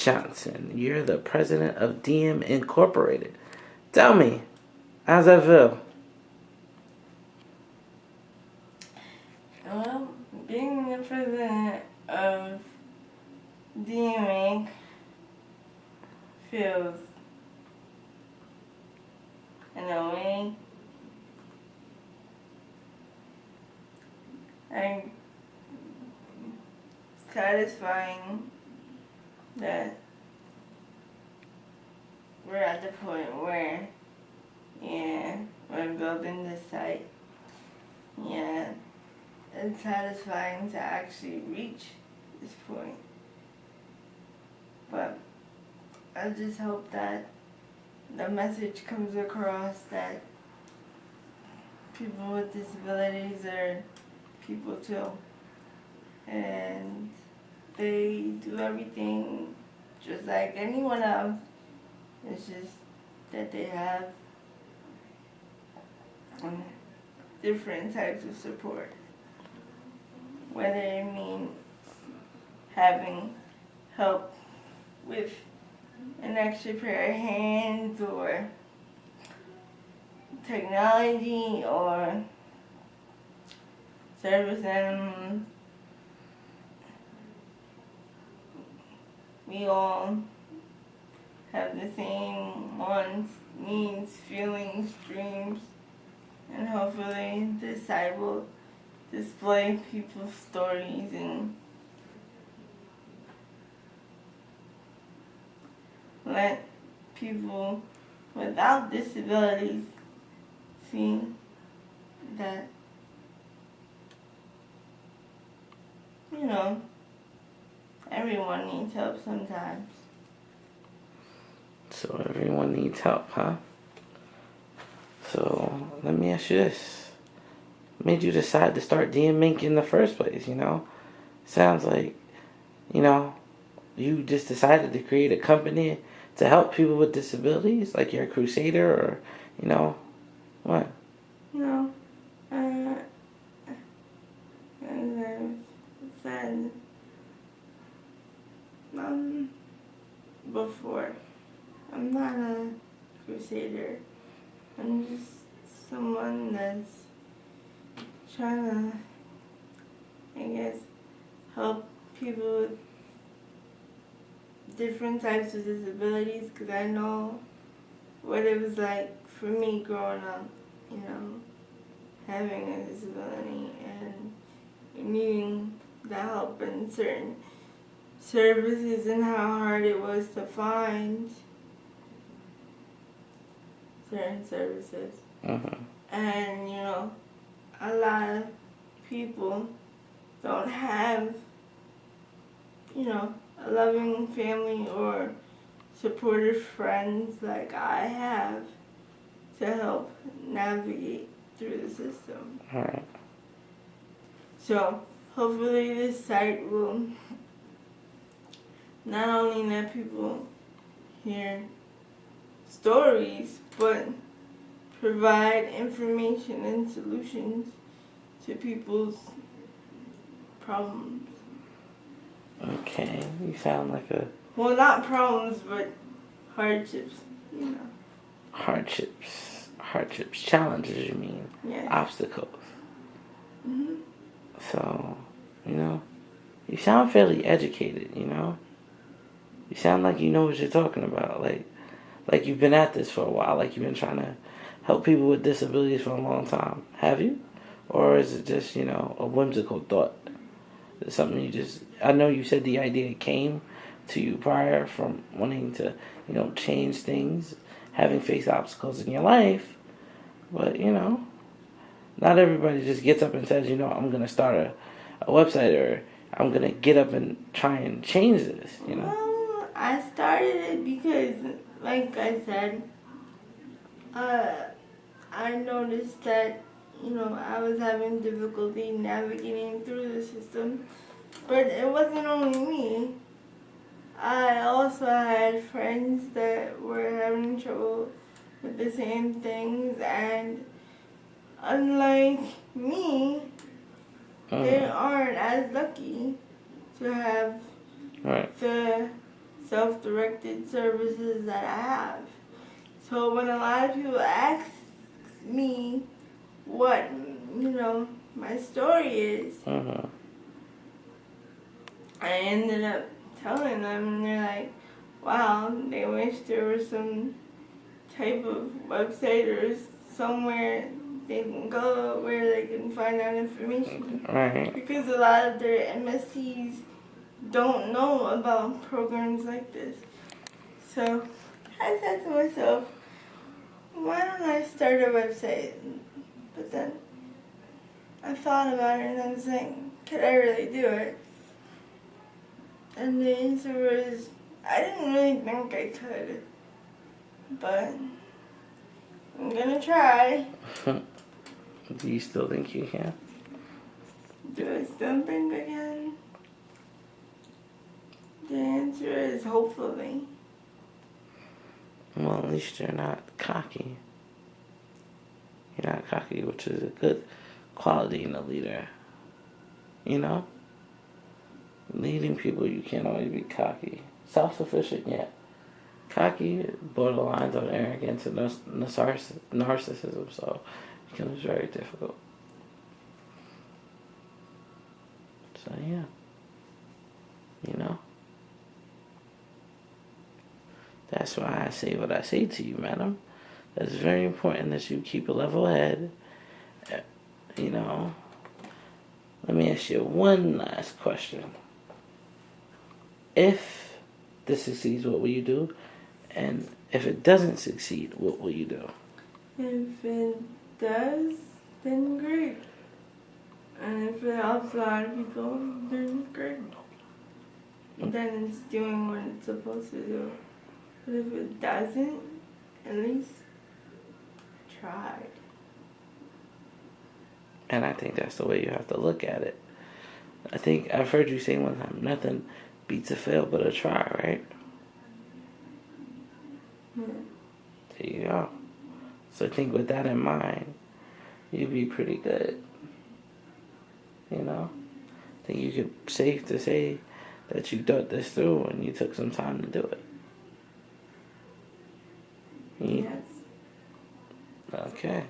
Johnson, you're the president of DM Incorporated. Tell me, how's that feel? Well, being the president of DM Inc. feels, in a way, like satisfying that we're at the point where, yeah, we're building this site. Yeah, it's satisfying to actually reach this point. But I just hope that the message comes across that people with disabilities are people too. And they do everything just like anyone else. It's just that they have different types of support. Whether it means having help with an extra pair of hands or technology or service animals. We all have the same wants, needs, feelings, dreams, and hopefully this site will display people's stories and let people without disabilities see that, you know, everyone needs help sometimes. So everyone needs help, huh? So let me ask you this. What made you decide to start DM Inc. in the first place, you know? Sounds like, you know, you just decided to create a company to help people with disabilities, like you're a crusader or, you know, what? No, as I said before, I'm not a crusader. I'm just someone that's trying to, I guess, help people with different types of disabilities because I know what it was like for me growing up, you know, having a disability and needing the help in certain services and how hard it was to find certain services. Mm-hmm. And, you know, a lot of people don't have, you know, a loving family or supportive friends like I have to help navigate through the system. All right. So hopefully this site will not only let people hear stories, but provide information and solutions to people's problems. Okay, you sound like a Well, not problems, but hardships, you know. hardships, challenges. You mean Yeah. obstacles? Mm-hmm. So, you know, you sound fairly educated. You know, you sound like you know what you're talking about. Like you've been at this for a while. Like you've been trying to help people with disabilities for a long time. Have you, or is it just you know a whimsical thought? It's something you just. I know you said the idea came to you prior from wanting to you know change things, having faced obstacles in your life, but you know not everybody just gets up and says, you know, I'm going to start a website or I'm going to get up and try and change this, you know? Well, I started it because, like I said, I noticed that, you know, I was having difficulty navigating through the system, but it wasn't only me. I also had friends that were having trouble with the same things, and unlike me, they aren't as lucky to have Right. the self-directed services that I have. So when a lot of people ask me what, my story is, Mm-hmm. I ended up telling them, and they're like, wow, they wish there was some type of website or somewhere they can go where they can find out information. Right. Because a lot of their MSCs don't know about programs like this. So I said to myself, why don't I start a website? But then I thought about it and I was like, could I really do it? And the answer was, I didn't really think I could. But I'm gonna try. Do you still think you can? Do I still think I can? The answer is hopefully. Well, at least you're not cocky. You're not cocky, which is a good quality in a leader. You know? Leading people, you can't always be cocky. Self-sufficient, yeah. Cocky borderlines on arrogance and narcissism, so it becomes very difficult. So, yeah. You know? That's why I say what I say to you, madam. It's very important that you keep a level head. You know? Let me ask you one last question. If this succeeds, what will you do? And if it doesn't succeed, what will you do? If it does, then great. And if it helps a lot of people, then great. Then it's doing what it's supposed to do. But if it doesn't, at least tried. And I think that's the way you have to look at it. I think I've heard you say one time, nothing beats a fail but a try, right? Yeah. There you go. So I think with that in mind, you'd be pretty good. You know? I think you could safe to say that you thought this through and you took some time to do it. Yes. Okay.